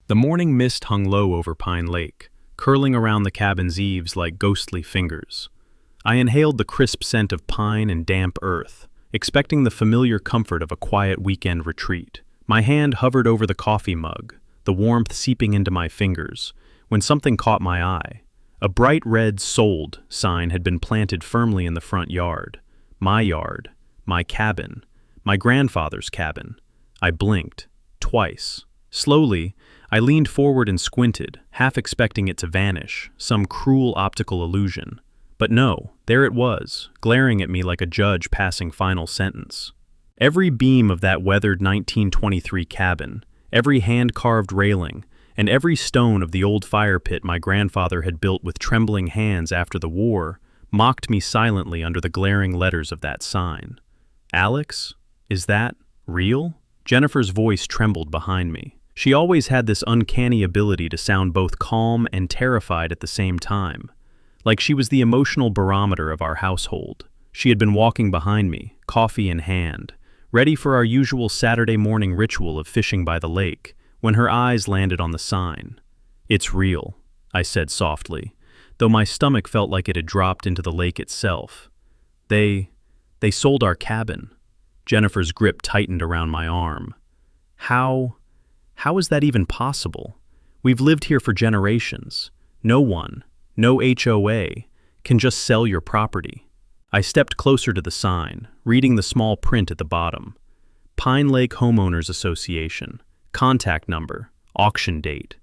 The morning mist hung low over Pine Lake, curling around the cabin's eaves like ghostly fingers. I inhaled the crisp scent of pine and damp earth, expecting the familiar comfort of a quiet weekend retreat. My hand hovered over the coffee mug, the warmth seeping into my fingers, when something caught my eye. A bright red "Sold" sign had been planted firmly in the front yard. My cabin, my grandfather's cabin. I blinked, twice. Slowly, I leaned forward and squinted, half expecting it to vanish, some cruel optical illusion. But no, there it was, glaring at me like a judge passing final sentence. Every beam of that weathered 1923 cabin, every hand-carved railing, and every stone of the old fire pit my grandfather had built with trembling hands after the war mocked me silently under the glaring letters of that sign. "Alex, is that real?" Jennifer's voice trembled behind me. She always had this uncanny ability to sound both calm and terrified at the same time, like she was the emotional barometer of our household. She had been walking behind me, coffee in hand, ready for our usual Saturday morning ritual of fishing by the lake, when her eyes landed on the sign. "It's real," I said softly, though my stomach felt like it had dropped into the lake itself. They sold our cabin." Jennifer's grip tightened around my arm. How is that even possible? We've lived here for generations. No one, no HOA, can just sell your property. I stepped closer to the sign, reading the small print at the bottom. Pine Lake Homeowners Association. Contact number. Auction date.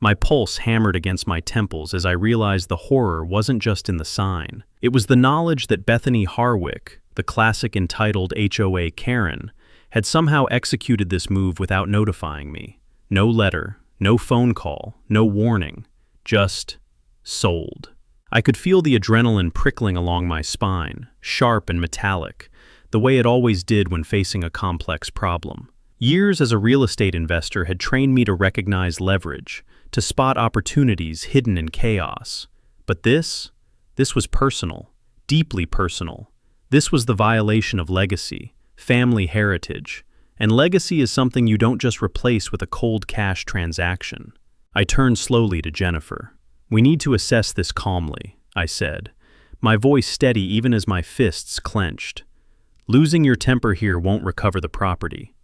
My pulse hammered against my temples as I realized the horror wasn't just in the sign. It was the knowledge that Bethany Harwick, the classic entitled HOA Karen, had somehow executed this move without notifying me. No letter, no phone call, no warning. Just sold. I could feel the adrenaline prickling along my spine, sharp and metallic, the way it always did when facing a complex problem. Years as a real estate investor had trained me to recognize leverage, to spot opportunities hidden in chaos. But this was personal, deeply personal. This was the violation of legacy, family heritage, and legacy is something you don't just replace with a cold cash transaction. I turned slowly to Jennifer. "We need to assess this calmly," I said, my voice steady even as my fists clenched. "Losing your temper here won't recover the property."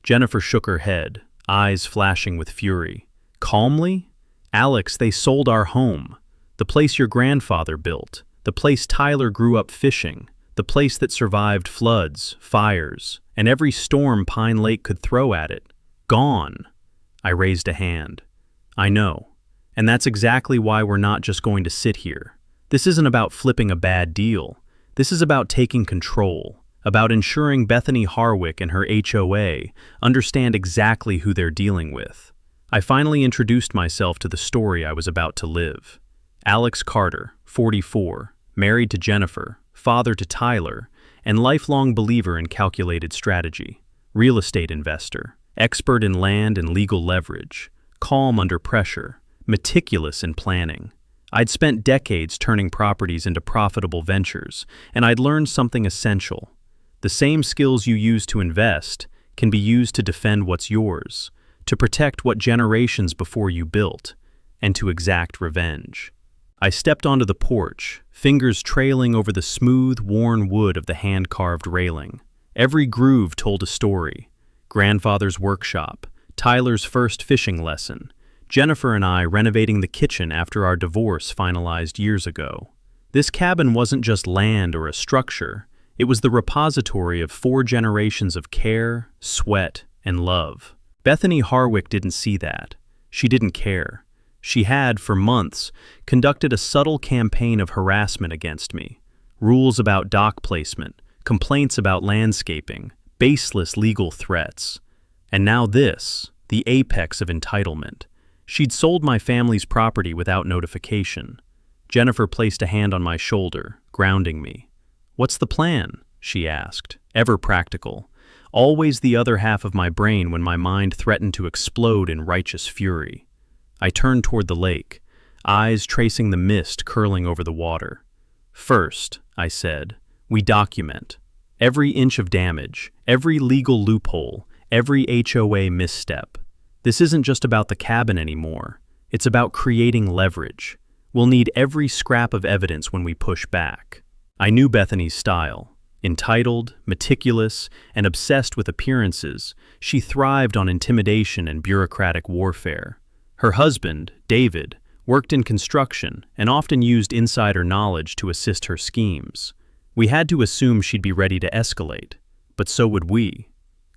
Jennifer shook her head, eyes flashing with fury. "Calmly? Alex, they sold our home. The place your grandfather built, the place Tyler grew up fishing, the place that survived floods, fires, and every storm Pine Lake could throw at it. Gone." I raised a hand. "I know. And that's exactly why we're not just going to sit here. This isn't about flipping a bad deal. This is about taking control, about ensuring Bethany Harwick and her HOA understand exactly who they're dealing with." I finally introduced myself to the story I was about to live. Alex Carter, 44, married to Jennifer, father to Tyler, and lifelong believer in calculated strategy. Real estate investor, expert in land and legal leverage, calm under pressure, meticulous in planning. I'd spent decades turning properties into profitable ventures, and I'd learned something essential. The same skills you use to invest can be used to defend what's yours, to protect what generations before you built, and to exact revenge. I stepped onto the porch, fingers trailing over the smooth, worn wood of the hand-carved railing. Every groove told a story. Grandfather's workshop, Tyler's first fishing lesson, Jennifer and I renovating the kitchen after our divorce finalized years ago. This cabin wasn't just land or a structure, it was the repository of 4 generations of care, sweat, and love. Bethany Harwick didn't see that. She didn't care. She had, for months, conducted a subtle campaign of harassment against me. Rules about dock placement, complaints about landscaping, baseless legal threats. And now this, the apex of entitlement. She'd sold my family's property without notification. Jennifer placed a hand on my shoulder, grounding me. "What's the plan?" she asked, ever practical. Always the other half of my brain when my mind threatened to explode in righteous fury. I turned toward the lake, eyes tracing the mist curling over the water. "First," I said, "we document. Every inch of damage, every legal loophole, every HOA misstep. This isn't just about the cabin anymore. It's about creating leverage. We'll need every scrap of evidence when we push back. I knew Bethany's style. Entitled, meticulous, and obsessed with appearances, she thrived on intimidation and bureaucratic warfare. Her husband, David, worked in construction and often used insider knowledge to assist her schemes. We had to assume she'd be ready to escalate, but so would we.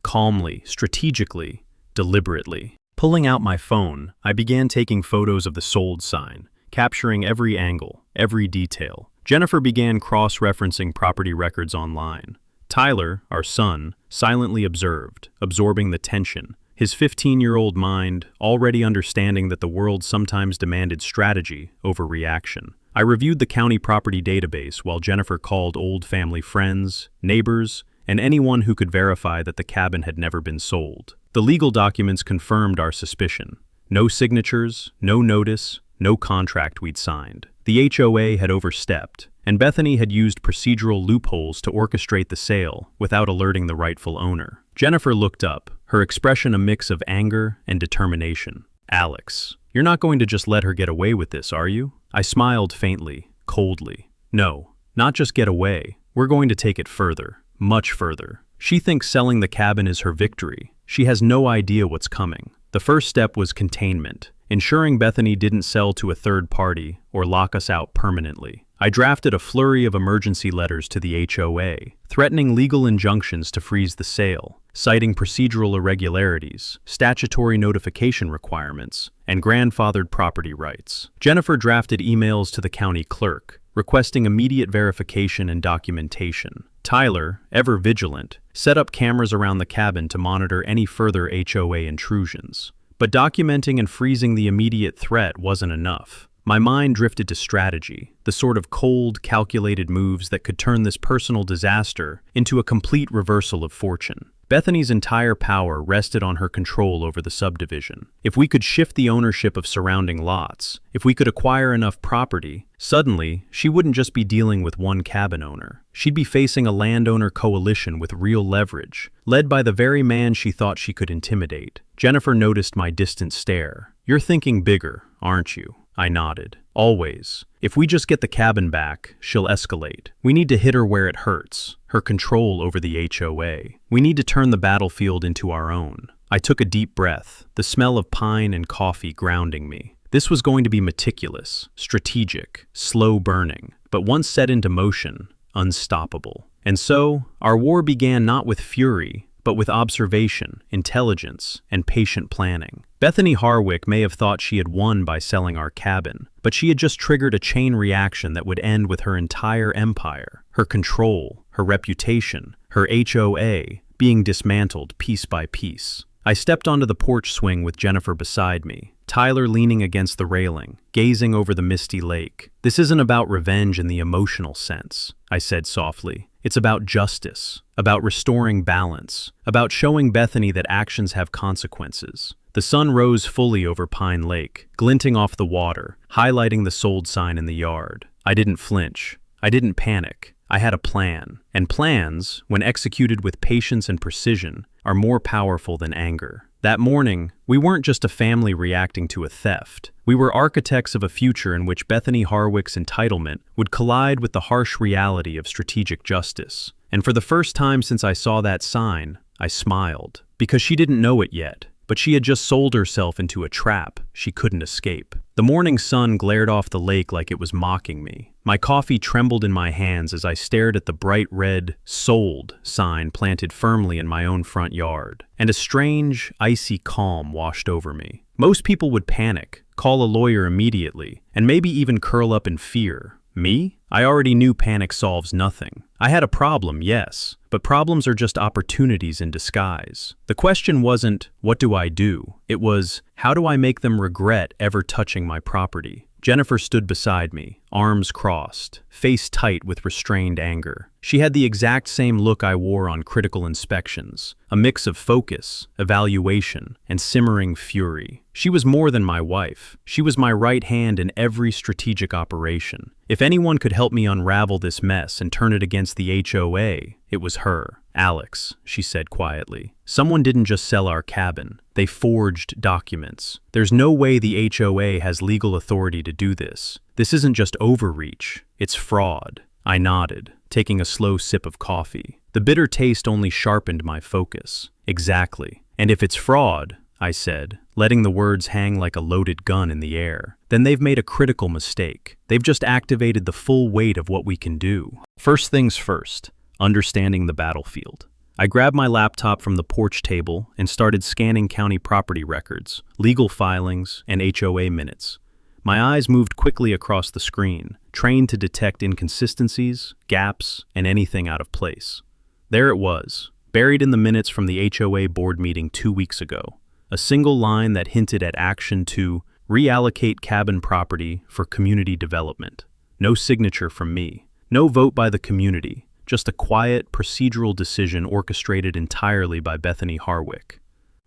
Calmly, strategically, deliberately. Pulling out my phone, I began taking photos of the sold sign, capturing every angle, every detail. Jennifer began cross-referencing property records online. Tyler, our son, silently observed, absorbing the tension, his 15-year-old mind already understanding that the world sometimes demanded strategy over reaction. I reviewed the county property database while Jennifer called old family friends, neighbors, and anyone who could verify that the cabin had never been sold. The legal documents confirmed our suspicion. No signatures, no notice, no contract we'd signed. The HOA had overstepped, and Bethany had used procedural loopholes to orchestrate the sale without alerting the rightful owner. Jennifer looked up, her expression a mix of anger and determination. "Alex, you're not going to just let her get away with this, are you?" I smiled faintly, coldly. "No, not just get away. We're going to take it further, much further. She thinks selling the cabin is her victory. She has no idea what's coming." The first step was containment, ensuring Bethany didn't sell to a third party or lock us out permanently. I drafted a flurry of emergency letters to the HOA, threatening legal injunctions to freeze the sale, citing procedural irregularities, statutory notification requirements, and grandfathered property rights. Jennifer drafted emails to the county clerk, requesting immediate verification and documentation. Tyler, ever vigilant, set up cameras around the cabin to monitor any further HOA intrusions. But documenting and freezing the immediate threat wasn't enough. My mind drifted to strategy, the sort of cold, calculated moves that could turn this personal disaster into a complete reversal of fortune. Bethany's entire power rested on her control over the subdivision. If we could shift the ownership of surrounding lots, if we could acquire enough property, suddenly she wouldn't just be dealing with one cabin owner. She'd be facing a landowner coalition with real leverage, led by the very man she thought she could intimidate. Jennifer noticed my distant stare. "You're thinking bigger, aren't you?" I nodded. "Always. If we just get the cabin back, she'll escalate. We need to hit her where it hurts, her control over the HOA. We need to turn the battlefield into our own." I took a deep breath, the smell of pine and coffee grounding me. This was going to be meticulous, strategic, slow burning, but once set into motion, unstoppable. And so, our war began not with fury, but with observation, intelligence, and patient planning. Bethany Harwick may have thought she had won by selling our cabin, but she had just triggered a chain reaction that would end with her entire empire, her control, her reputation, her HOA, being dismantled piece by piece. I stepped onto the porch swing with Jennifer beside me, Tyler leaning against the railing, gazing over the misty lake. "This isn't about revenge in the emotional sense," I said softly. "It's about justice, about restoring balance, about showing Bethany that actions have consequences." The sun rose fully over Pine Lake, glinting off the water, highlighting the sold sign in the yard. I didn't flinch. I didn't panic. I had a plan. And plans, when executed with patience and precision, are more powerful than anger. That morning, we weren't just a family reacting to a theft. We were architects of a future in which Bethany Harwick's entitlement would collide with the harsh reality of strategic justice. And for the first time since I saw that sign, I smiled. Because she didn't know it yet, but she had just sold herself into a trap she couldn't escape. The morning sun glared off the lake like it was mocking me. My coffee trembled in my hands as I stared at the bright red "Sold" sign planted firmly in my own front yard. And a strange, icy calm washed over me. Most people would panic, call a lawyer immediately, and maybe even curl up in fear. Me? I already knew panic solves nothing. I had a problem, yes, but problems are just opportunities in disguise. The question wasn't, what do I do? It was, how do I make them regret ever touching my property? Jennifer stood beside me, arms crossed, face tight with restrained anger. She had the exact same look I wore on critical inspections, a mix of focus, evaluation, and simmering fury. She was more than my wife. She was my right hand in every strategic operation. If anyone could help me unravel this mess and turn it against the HOA, it was her. "Alex," she said quietly, "someone didn't just sell our cabin. They forged documents. There's no way the HOA has legal authority to do this. This isn't just overreach, it's fraud." I nodded, taking a slow sip of coffee. The bitter taste only sharpened my focus. "Exactly. And if it's fraud," I said, letting the words hang like a loaded gun in the air, "then they've made a critical mistake. They've just activated the full weight of what we can do." First things first, understanding the battlefield. I grabbed my laptop from the porch table and started scanning county property records, legal filings, and HOA minutes. My eyes moved quickly across the screen, trained to detect inconsistencies, gaps, and anything out of place. There it was, buried in the minutes from the HOA board meeting 2 weeks ago. A single line that hinted at action to reallocate cabin property for community development. No signature from me. No vote by the community. Just a quiet, procedural decision orchestrated entirely by Bethany Harwick.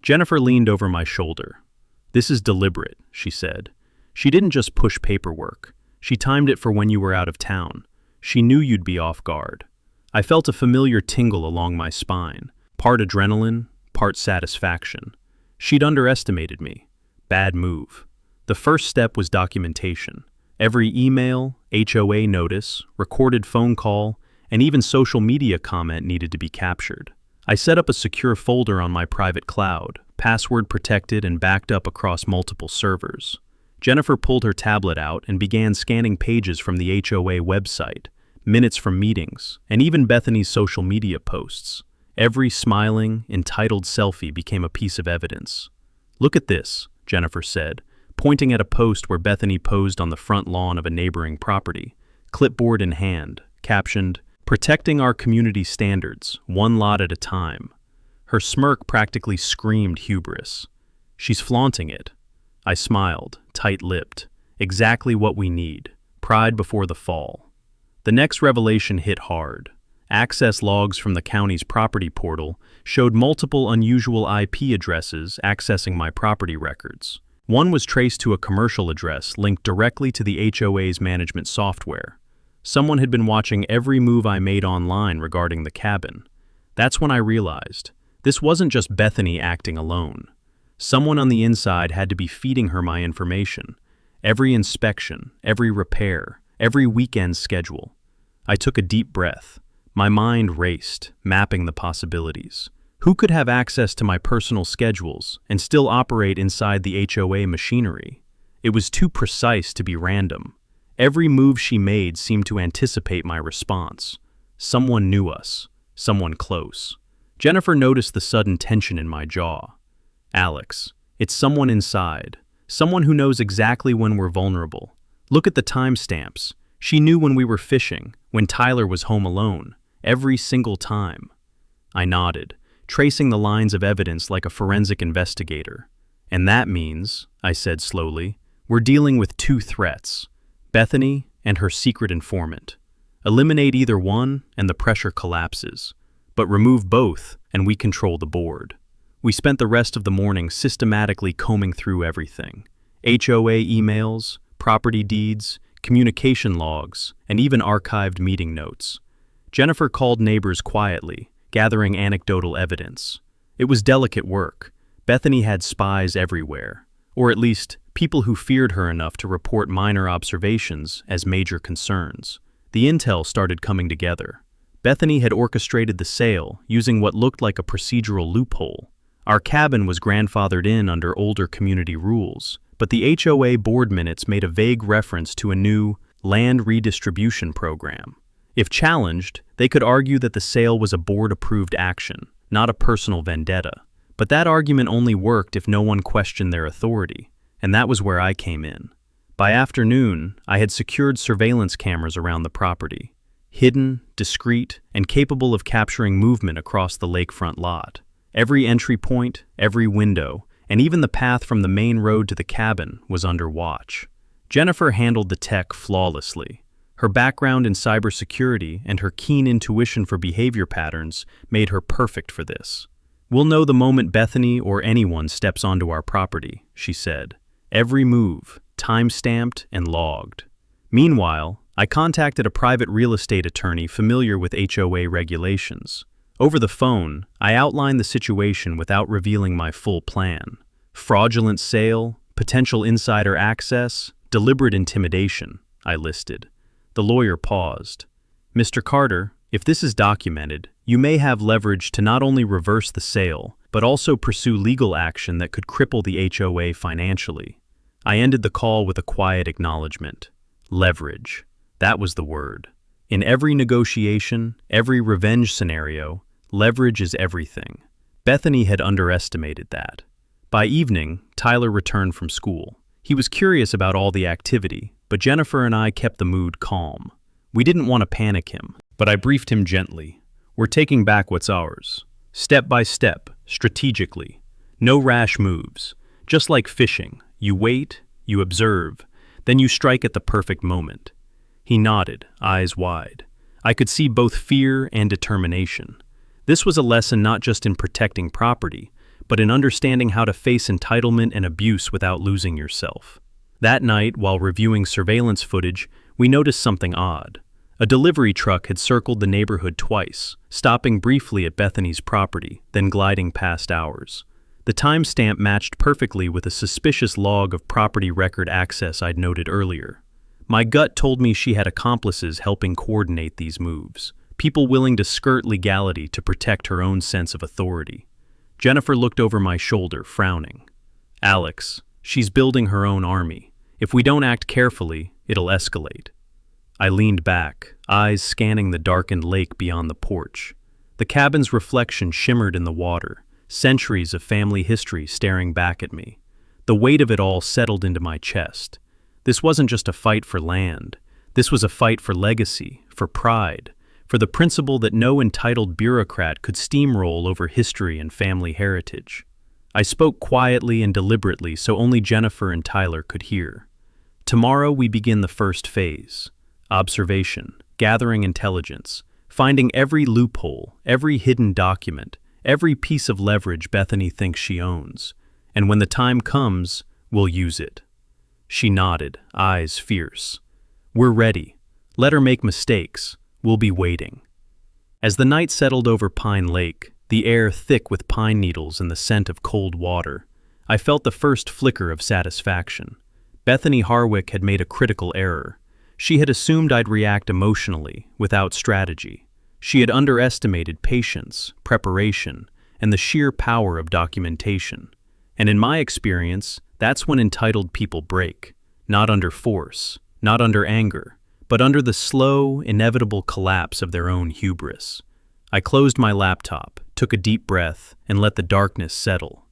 Jennifer leaned over my shoulder. "This is deliberate," she said. "She didn't just push paperwork. She timed it for when you were out of town. She knew you'd be off guard." I felt a familiar tingle along my spine, part adrenaline, part satisfaction. She'd underestimated me. Bad move. The first step was documentation. Every email, HOA notice, recorded phone call, and even social media comment needed to be captured. I set up a secure folder on my private cloud, password protected and backed up across multiple servers. Jennifer pulled her tablet out and began scanning pages from the HOA website, minutes from meetings, and even Bethany's social media posts. Every smiling, entitled selfie became a piece of evidence. "Look at this," Jennifer said, pointing at a post where Bethany posed on the front lawn of a neighboring property, clipboard in hand, captioned, "Protecting our community standards, one lot at a time." Her smirk practically screamed hubris. "She's flaunting it." I smiled, tight-lipped. Exactly what we need. Pride before the fall. The next revelation hit hard. Access logs from the county's property portal showed multiple unusual IP addresses accessing my property records. One was traced to a commercial address linked directly to the HOA's management software. Someone had been watching every move I made online regarding the cabin. That's when I realized this wasn't just Bethany acting alone. Someone on the inside had to be feeding her my information. Every inspection, every repair, every weekend schedule. I took a deep breath. My mind raced, mapping the possibilities. Who could have access to my personal schedules and still operate inside the HOA machinery? It was too precise to be random. Every move she made seemed to anticipate my response. Someone knew us, someone close. Jennifer noticed the sudden tension in my jaw. "Alex, it's someone inside, someone who knows exactly when we're vulnerable. Look at the timestamps. She knew when we were fishing, when Tyler was home alone, every single time." I nodded, tracing the lines of evidence like a forensic investigator. "And that means," I said slowly, "we're dealing with two threats, Bethany and her secret informant. Eliminate either one and the pressure collapses, but remove both and we control the board." We spent the rest of the morning systematically combing through everything. HOA emails, property deeds, communication logs, and even archived meeting notes. Jennifer called neighbors quietly, gathering anecdotal evidence. It was delicate work. Bethany had spies everywhere, or at least people who feared her enough to report minor observations as major concerns. The intel started coming together. Bethany had orchestrated the sale using what looked like a procedural loophole. Our cabin was grandfathered in under older community rules, but the HOA board minutes made a vague reference to a new land redistribution program. If challenged, they could argue that the sale was a board-approved action, not a personal vendetta. But that argument only worked if no one questioned their authority, and that was where I came in. By afternoon, I had secured surveillance cameras around the property, hidden, discreet, and capable of capturing movement across the lakefront lot. Every entry point, every window, and even the path from the main road to the cabin was under watch. Jennifer handled the tech flawlessly. Her background in cybersecurity and her keen intuition for behavior patterns made her perfect for this. "We'll know the moment Bethany or anyone steps onto our property," she said. "Every move, time-stamped and logged." Meanwhile, I contacted a private real estate attorney familiar with HOA regulations. Over the phone, I outlined the situation without revealing my full plan. Fraudulent sale, potential insider access, deliberate intimidation, I listed. The lawyer paused. "Mr. Carter, if this is documented, you may have leverage to not only reverse the sale, but also pursue legal action that could cripple the HOA financially." I ended the call with a quiet acknowledgement. Leverage. That was the word. In every negotiation, every revenge scenario, leverage is everything. Bethany had underestimated that. By evening, Tyler returned from school. He was curious about all the activity, but Jennifer and I kept the mood calm. We didn't want to panic him, but I briefed him gently. "We're taking back what's ours. Step by step, strategically. No rash moves. Just like fishing, you wait, you observe, then you strike at the perfect moment." He nodded, eyes wide. I could see both fear and determination. This was a lesson not just in protecting property, but in understanding how to face entitlement and abuse without losing yourself. That night, while reviewing surveillance footage, we noticed something odd. A delivery truck had circled the neighborhood twice, stopping briefly at Bethany's property, then gliding past ours. The timestamp matched perfectly with a suspicious log of property record access I'd noted earlier. My gut told me she had accomplices helping coordinate these moves, people willing to skirt legality to protect her own sense of authority. Jennifer looked over my shoulder, frowning. "Alex, she's building her own army. If we don't act carefully, it'll escalate." I leaned back, eyes scanning the darkened lake beyond the porch. The cabin's reflection shimmered in the water, centuries of family history staring back at me. The weight of it all settled into my chest. This wasn't just a fight for land. This was a fight for legacy, for pride, for the principle that no entitled bureaucrat could steamroll over history and family heritage. I spoke quietly and deliberately so only Jennifer and Tyler could hear. "Tomorrow we begin the first phase. Observation, gathering intelligence, finding every loophole, every hidden document, every piece of leverage Bethany thinks she owns. And when the time comes, we'll use it." She nodded, eyes fierce. "We're ready. Let her make mistakes. We'll be waiting." As the night settled over Pine Lake, the air thick with pine needles and the scent of cold water, I felt the first flicker of satisfaction. Bethany Harwick had made a critical error. She had assumed I'd react emotionally, without strategy. She had underestimated patience, preparation, and the sheer power of documentation. And in my experience, that's when entitled people break, not under force, not under anger, but under the slow, inevitable collapse of their own hubris. I closed my laptop, took a deep breath, and let the darkness settle.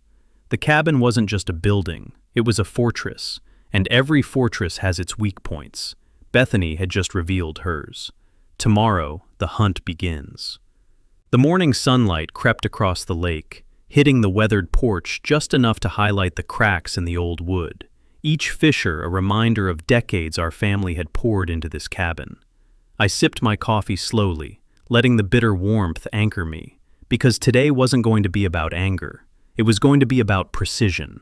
The cabin wasn't just a building, it was a fortress, and every fortress has its weak points. Bethany had just revealed hers. Tomorrow, the hunt begins. The morning sunlight crept across the lake, hitting the weathered porch just enough to highlight the cracks in the old wood, each fissure a reminder of decades our family had poured into this cabin. I sipped my coffee slowly, letting the bitter warmth anchor me, because today wasn't going to be about anger. It was going to be about precision.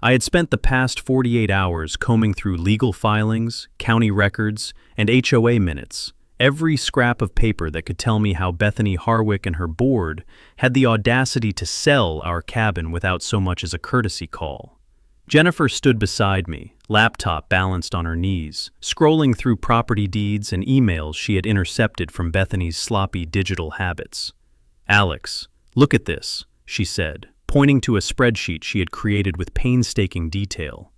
I had spent the past 48 hours combing through legal filings, county records, and HOA minutes, every scrap of paper that could tell me how Bethany Harwick and her board had the audacity to sell our cabin without so much as a courtesy call. Jennifer stood beside me, laptop balanced on her knees, scrolling through property deeds and emails she had intercepted from Bethany's sloppy digital habits. "Alex, look at this," she said, pointing to a spreadsheet she had created with painstaking detail.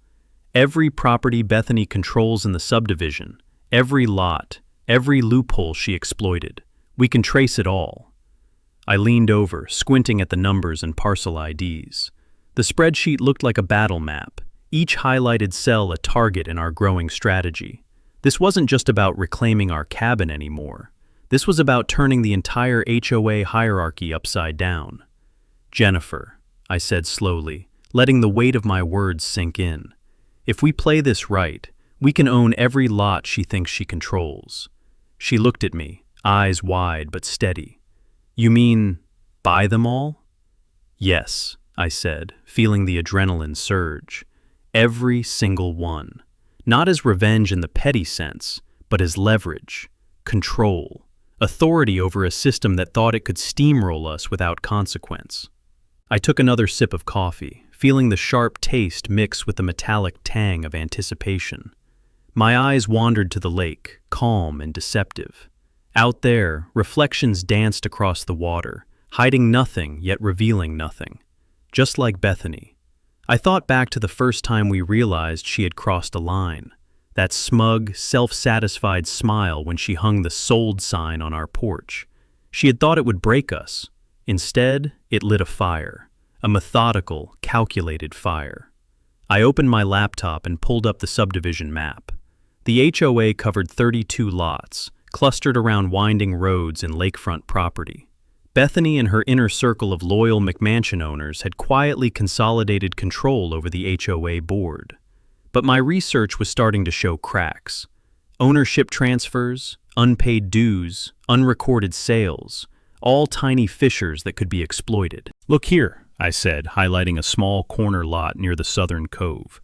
"Every property Bethany controls in the subdivision, every lot, every loophole she exploited. We can trace it all." I leaned over, squinting at the numbers and parcel IDs. The spreadsheet looked like a battle map, each highlighted cell a target in our growing strategy. This wasn't just about reclaiming our cabin anymore. This was about turning the entire HOA hierarchy upside down. "Jennifer," I said slowly, letting the weight of my words sink in. "If we play this right, We can own every lot she thinks she controls. She looked at me, eyes wide but steady. You mean, buy them all? Yes, I said, feeling the adrenaline surge. Every single one. Not as revenge in the petty sense, but as leverage, control, authority over a system that thought it could steamroll us without consequence. I took another sip of coffee, feeling the sharp taste mix with the metallic tang of anticipation. My eyes wandered to the lake, calm and deceptive. Out there, reflections danced across the water, hiding nothing yet revealing nothing. Just like Bethany. I thought back to the first time we realized she had crossed a line. That smug, self-satisfied smile when she hung the sold sign on our porch. She had thought it would break us. Instead, it lit a fire. A methodical, calculated fire. I opened my laptop and pulled up the subdivision map. The HOA covered 32 lots, clustered around winding roads and lakefront property. Bethany and her inner circle of loyal McMansion owners had quietly consolidated control over the HOA board. But my research was starting to show cracks. Ownership transfers, unpaid dues, unrecorded sales, all tiny fissures that could be exploited. Look here, I said, highlighting a small corner lot near the southern cove.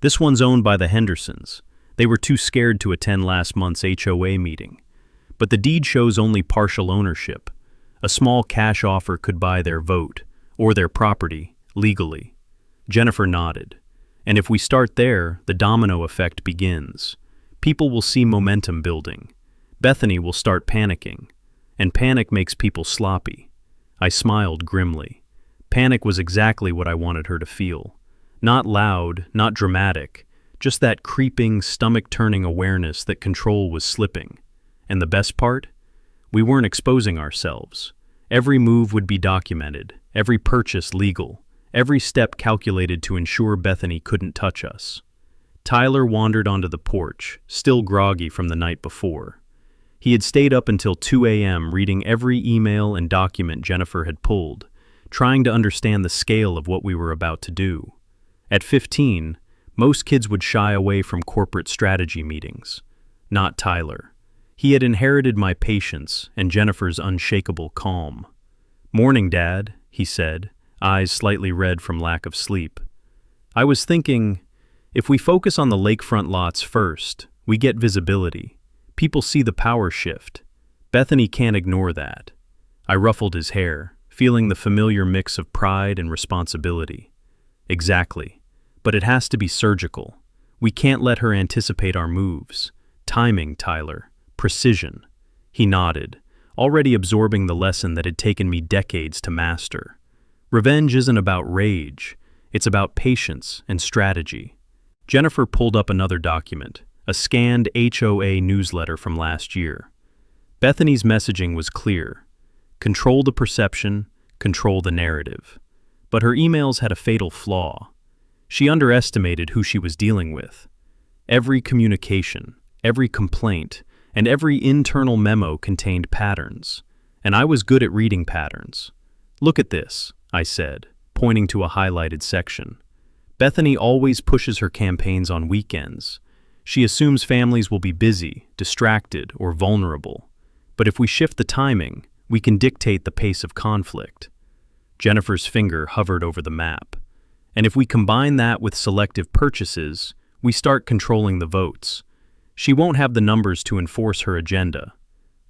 This one's owned by the Hendersons. They were too scared to attend last month's HOA meeting. But the deed shows only partial ownership. A small cash offer could buy their vote, or their property, legally. Jennifer nodded. And if we start there, the domino effect begins. People will see momentum building. Bethany will start panicking. And panic makes people sloppy. I smiled grimly. Panic was exactly what I wanted her to feel. Not loud, not dramatic, just that creeping, stomach-turning awareness that control was slipping. And the best part? We weren't exposing ourselves. Every move would be documented, every purchase legal, every step calculated to ensure Bethany couldn't touch us. Tyler wandered onto the porch, still groggy from the night before. He had stayed up until 2 a.m. reading every email and document Jennifer had pulled, trying to understand the scale of what we were about to do. At 15, most kids would shy away from corporate strategy meetings. Not Tyler. He had inherited my patience and Jennifer's unshakable calm. "Morning, Dad," he said, eyes slightly red from lack of sleep. I was thinking, if we focus on the lakefront lots first, we get visibility. People see the power shift. Bethany can't ignore that. I ruffled his hair, feeling the familiar mix of pride and responsibility. Exactly. But it has to be surgical. We can't let her anticipate our moves. Timing, Tyler. Precision. He nodded, already absorbing the lesson that had taken me decades to master. Revenge isn't about rage. It's about patience and strategy. Jennifer pulled up another document, a scanned HOA newsletter from last year. Bethany's messaging was clear. Control the perception, control the narrative. But her emails had a fatal flaw. She underestimated who she was dealing with. Every communication, every complaint, and every internal memo contained patterns. And I was good at reading patterns. "Look at this," I said, pointing to a highlighted section. Bethany always pushes her campaigns on weekends. She assumes families will be busy, distracted, or vulnerable. But if we shift the timing, we can dictate the pace of conflict. Jennifer's finger hovered over the map. And if we combine that with selective purchases, we start controlling the votes. She won't have the numbers to enforce her agenda.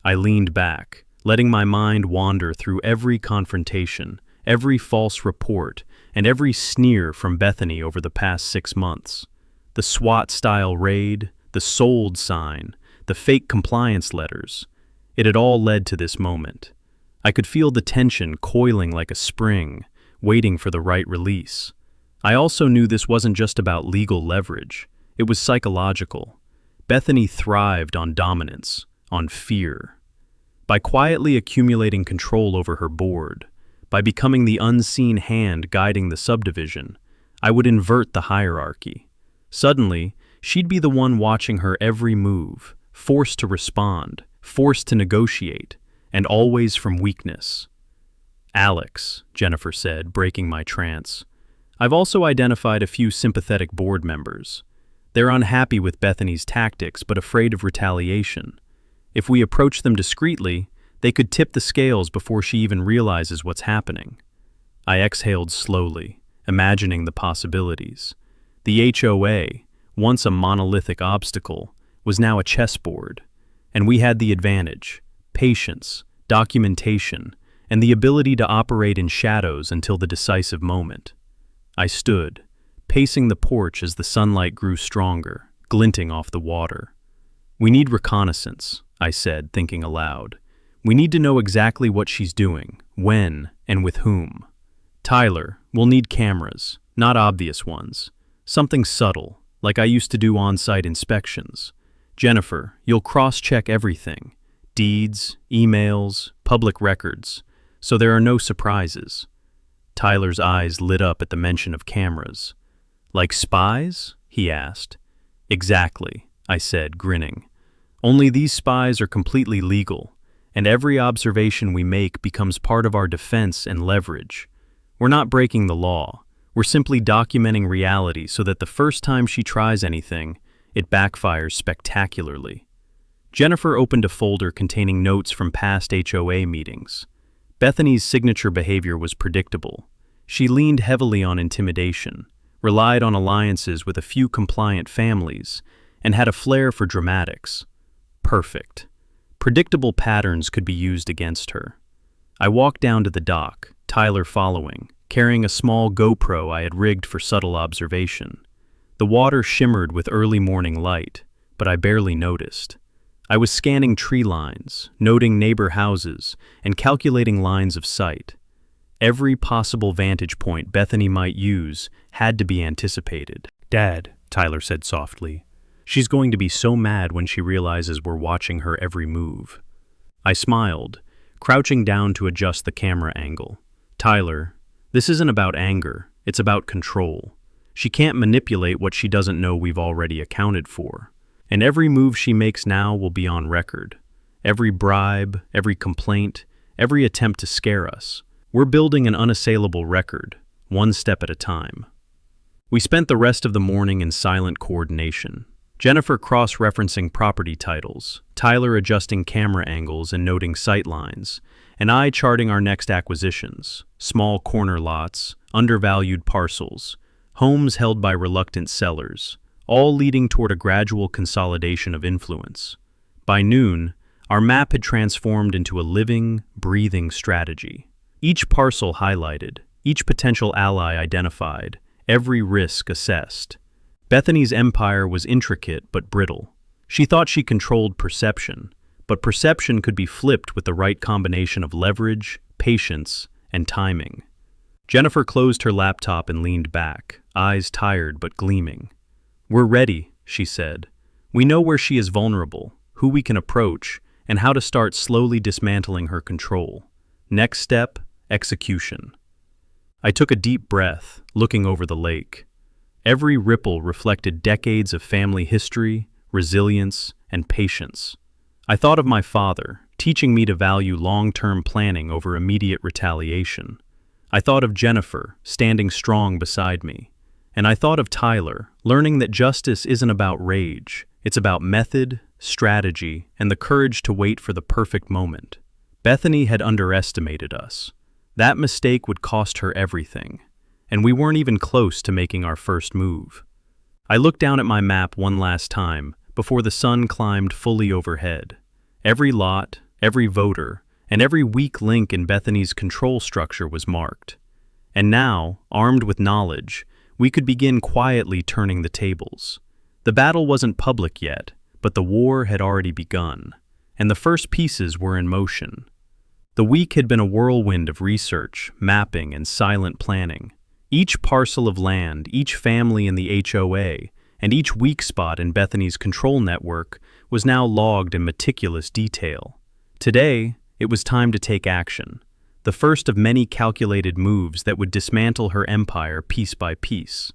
I leaned back, letting my mind wander through every confrontation, every false report, and every sneer from Bethany over the past 6 months. The SWAT-style raid, the sold sign, the fake compliance letters. It had all led to this moment. I could feel the tension coiling like a spring, waiting for the right release. I also knew this wasn't just about legal leverage. It was psychological. Bethany thrived on dominance, on fear. By quietly accumulating control over her board, by becoming the unseen hand guiding the subdivision, I would invert the hierarchy. Suddenly, she'd be the one watching her every move, forced to respond, forced to negotiate, and always from weakness. "Alex," Jennifer said, breaking my trance. "I've also identified a few sympathetic board members. They're unhappy with Bethany's tactics but afraid of retaliation. If we approach them discreetly, they could tip the scales before she even realizes what's happening. I exhaled slowly, imagining the possibilities. The HOA, once a monolithic obstacle, was now a chessboard, and we had the advantage: patience, documentation, and the ability to operate in shadows until the decisive moment. I stood, pacing the porch as the sunlight grew stronger, glinting off the water. "We need reconnaissance," I said, thinking aloud. "We need to know exactly what she's doing, when, and with whom. Tyler, we'll need cameras, not obvious ones. Something subtle, like I used to do on-site inspections. Jennifer, you'll cross-check everything: deeds, emails, public records, so there are no surprises." Tyler's eyes lit up at the mention of cameras. "Like spies?" he asked. "Exactly," I said, grinning. "Only these spies are completely legal, and every observation we make becomes part of our defense and leverage. We're not breaking the law. We're simply documenting reality so that the first time she tries anything, it backfires spectacularly." Jennifer opened a folder containing notes from past HOA meetings. Bethany's signature behavior was predictable. She leaned heavily on intimidation, relied on alliances with a few compliant families, and had a flair for dramatics. Perfect. Predictable patterns could be used against her. I walked down to the dock, Tyler following, carrying a small GoPro I had rigged for subtle observation. The water shimmered with early morning light, but I barely noticed. I was scanning tree lines, noting neighbor houses, and calculating lines of sight. Every possible vantage point Bethany might use had to be anticipated. "Dad," Tyler said softly, "she's going to be so mad when she realizes we're watching her every move." I smiled, crouching down to adjust the camera angle. "Tyler, this isn't about anger, it's about control. She can't manipulate what she doesn't know we've already accounted for. And every move she makes now will be on record. Every bribe, every complaint, every attempt to scare us. We're building an unassailable record, one step at a time." We spent the rest of the morning in silent coordination. Jennifer cross-referencing property titles, Tyler adjusting camera angles and noting sight lines, and I charting our next acquisitions: small corner lots, undervalued parcels, homes held by reluctant sellers, all leading toward a gradual consolidation of influence. By noon, our map had transformed into a living, breathing strategy. Each parcel highlighted, each potential ally identified, every risk assessed. Bethany's empire was intricate but brittle. She thought she controlled perception, but perception could be flipped with the right combination of leverage, patience, and timing. Jennifer closed her laptop and leaned back, eyes tired but gleaming. "We're ready," she said. "We know where she is vulnerable, who we can approach, and how to start slowly dismantling her control. Next step, execution." I took a deep breath, looking over the lake. Every ripple reflected decades of family history, resilience, and patience. I thought of my father, teaching me to value long-term planning over immediate retaliation. I thought of Jennifer, standing strong beside me. And I thought of Tyler, learning that justice isn't about rage, it's about method, strategy, and the courage to wait for the perfect moment. Bethany had underestimated us. That mistake would cost her everything, and we weren't even close to making our first move. I looked down at my map one last time before the sun climbed fully overhead. Every lot, every voter, and every weak link in Bethany's control structure was marked. And now, armed with knowledge, we could begin quietly turning the tables. The battle wasn't public yet, but the war had already begun, and the first pieces were in motion. The week had been a whirlwind of research, mapping, and silent planning. Each parcel of land, each family in the HOA, and each weak spot in Bethany's control network was now logged in meticulous detail. Today, it was time to take action. The first of many calculated moves that would dismantle her empire piece by piece.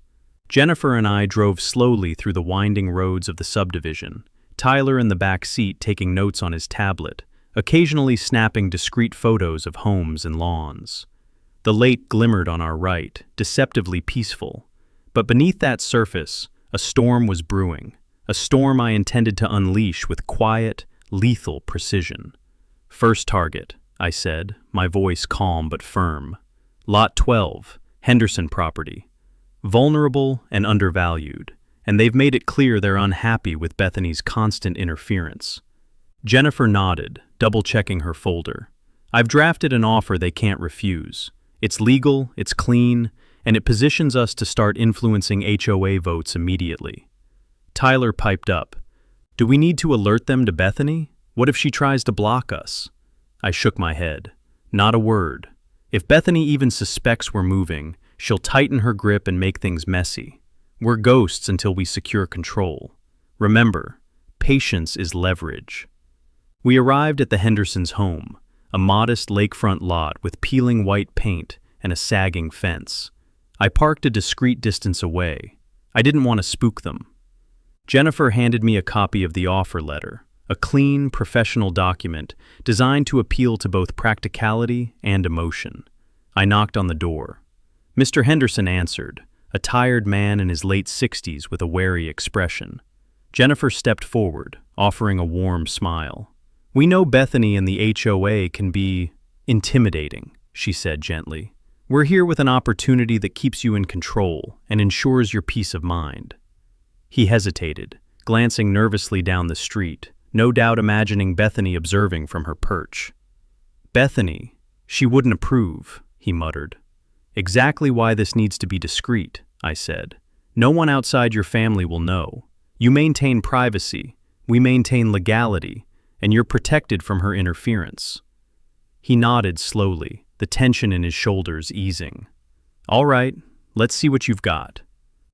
Jennifer and I drove slowly through the winding roads of the subdivision, Tyler in the back seat taking notes on his tablet, occasionally snapping discreet photos of homes and lawns. The lake glimmered on our right, deceptively peaceful, but beneath that surface, A storm was brewing, a storm I intended to unleash with quiet, lethal precision. "First target," I said, my voice calm but firm. "Lot 12, Henderson property. Vulnerable and undervalued, and they've made it clear they're unhappy with Bethany's constant interference." Jennifer nodded, double-checking her folder. "I've drafted an offer they can't refuse. It's legal, it's clean, and it positions us to start influencing HOA votes immediately." Tyler piped up. "Do we need to alert them to Bethany? What if she tries to block us?" I shook my head. "Not a word. If Bethany even suspects we're moving, she'll tighten her grip and make things messy. We're ghosts until we secure control. Remember, patience is leverage." We arrived at the Hendersons' home, a modest lakefront lot with peeling white paint and a sagging fence. I parked a discreet distance away. I didn't want to spook them. Jennifer handed me a copy of the offer letter, a clean, professional document designed to appeal to both practicality and emotion. I knocked on the door. Mr. Henderson answered, a tired man in his late 60s with a wary expression. Jennifer stepped forward, offering a warm smile. "We know Bethany and the HOA can be intimidating," she said gently. "We're here with an opportunity that keeps you in control and ensures your peace of mind." He hesitated, glancing nervously down the street, no doubt imagining Bethany observing from her perch. "Bethany, she wouldn't approve," he muttered. "Exactly why this needs to be discreet," I said. "No one outside your family will know. You maintain privacy, we maintain legality, and you're protected from her interference." He nodded slowly, the tension in his shoulders easing. "All right, let's see what you've got."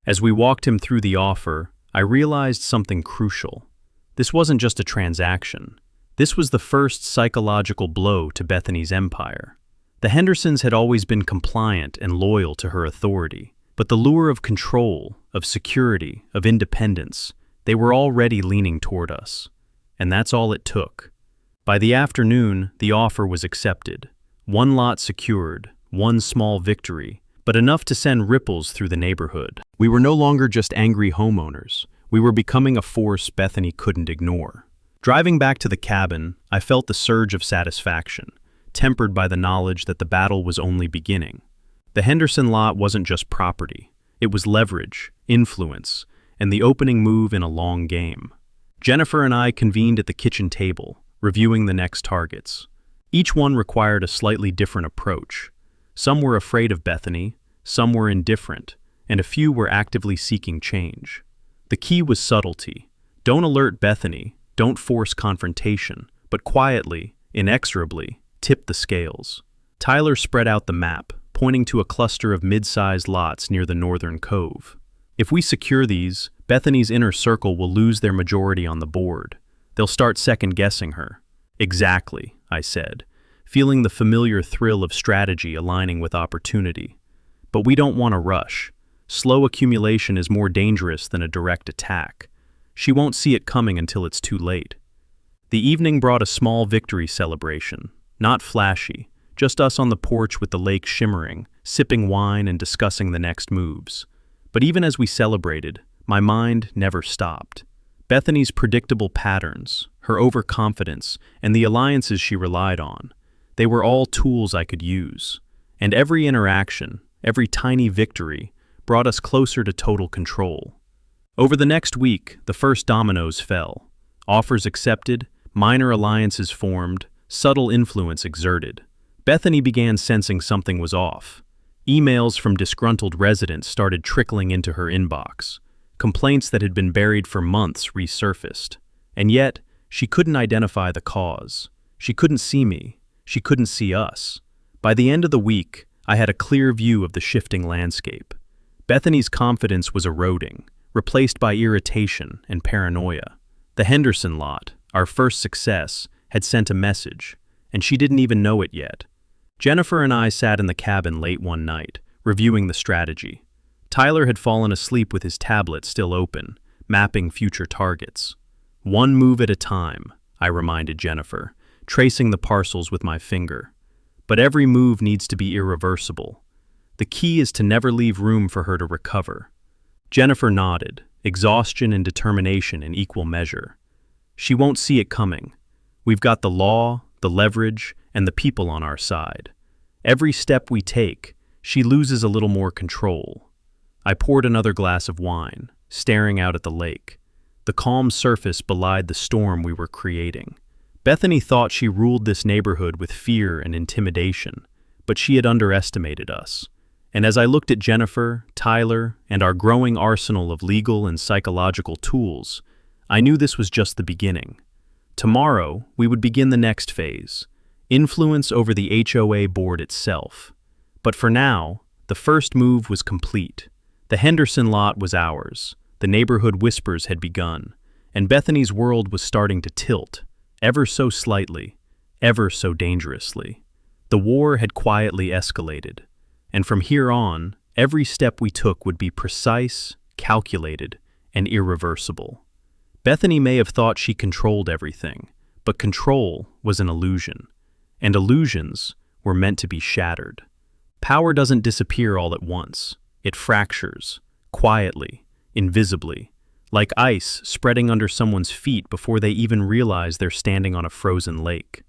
As we walked him through the offer, I realized something crucial. This wasn't just a transaction. This was the first psychological blow to Bethany's empire. The Hendersons had always been compliant and loyal to her authority, but the lure of control, of security, of independence, they were already leaning toward us. And that's all it took. By the afternoon, the offer was accepted. One lot secured, one small victory, but enough to send ripples through the neighborhood. We were no longer just angry homeowners. We were becoming a force Bethany couldn't ignore. Driving back to the cabin, I felt the surge of satisfaction, tempered by the knowledge that the battle was only beginning. The Henderson lot wasn't just property. It was leverage, influence, and the opening move in a long game. Jennifer and I convened at the kitchen table, reviewing the next targets. Each one required a slightly different approach. Some were afraid of Bethany, some were indifferent, and a few were actively seeking change. The key was subtlety. Don't alert Bethany, don't force confrontation, but quietly, inexorably, tip the scales. Tyler spread out the map, pointing to a cluster of mid-sized lots near the northern cove. "If we secure these, Bethany's inner circle will lose their majority on the board. They'll start second-guessing her." "Exactly," I said, feeling the familiar thrill of strategy aligning with opportunity. "But we don't want to rush. Slow accumulation is more dangerous than a direct attack. She won't see it coming until it's too late." The evening brought a small victory celebration, not flashy, just us on the porch with the lake shimmering, sipping wine and discussing the next moves. But even as we celebrated, my mind never stopped. Bethany's predictable patterns, her overconfidence, and the alliances she relied on, they were all tools I could use. And every interaction, every tiny victory, brought us closer to total control. Over the next week, the first dominoes fell. Offers accepted, minor alliances formed, subtle influence exerted. Bethany began sensing something was off. Emails from disgruntled residents started trickling into her inbox. Complaints that had been buried for months resurfaced. And yet, she couldn't identify the cause. She couldn't see me. She couldn't see us. By the end of the week, I had a clear view of the shifting landscape. Bethany's confidence was eroding, replaced by irritation and paranoia. The Henderson lot, our first success, had sent a message, and she didn't even know it yet. Jennifer and I sat in the cabin late one night, reviewing the strategy. Tyler had fallen asleep with his tablet still open, mapping future targets. "One move at a time," I reminded Jennifer, tracing the parcels with my finger. "But every move needs to be irreversible. The key is to never leave room for her to recover." Jennifer nodded, exhaustion and determination in equal measure. She won't see it coming. We've got the law, the leverage, and the people on our side. Every step we take, she loses a little more control. I poured another glass of wine, staring out at the lake. The calm surface belied the storm we were creating. Bethany thought she ruled this neighborhood with fear and intimidation, but she had underestimated us. And as I looked at Jennifer, Tyler, and our growing arsenal of legal and psychological tools, I knew this was just the beginning. Tomorrow, we would begin the next phase, influence over the HOA board itself. But for now, the first move was complete. The Henderson lot was ours, the neighborhood whispers had begun, and Bethany's world was starting to tilt, ever so slightly, ever so dangerously. The war had quietly escalated, and from here on, every step we took would be precise, calculated, and irreversible. Bethany may have thought she controlled everything, but control was an illusion, and illusions were meant to be shattered. Power doesn't disappear all at once. It fractures, quietly, invisibly, like ice spreading under someone's feet before they even realize they're standing on a frozen lake.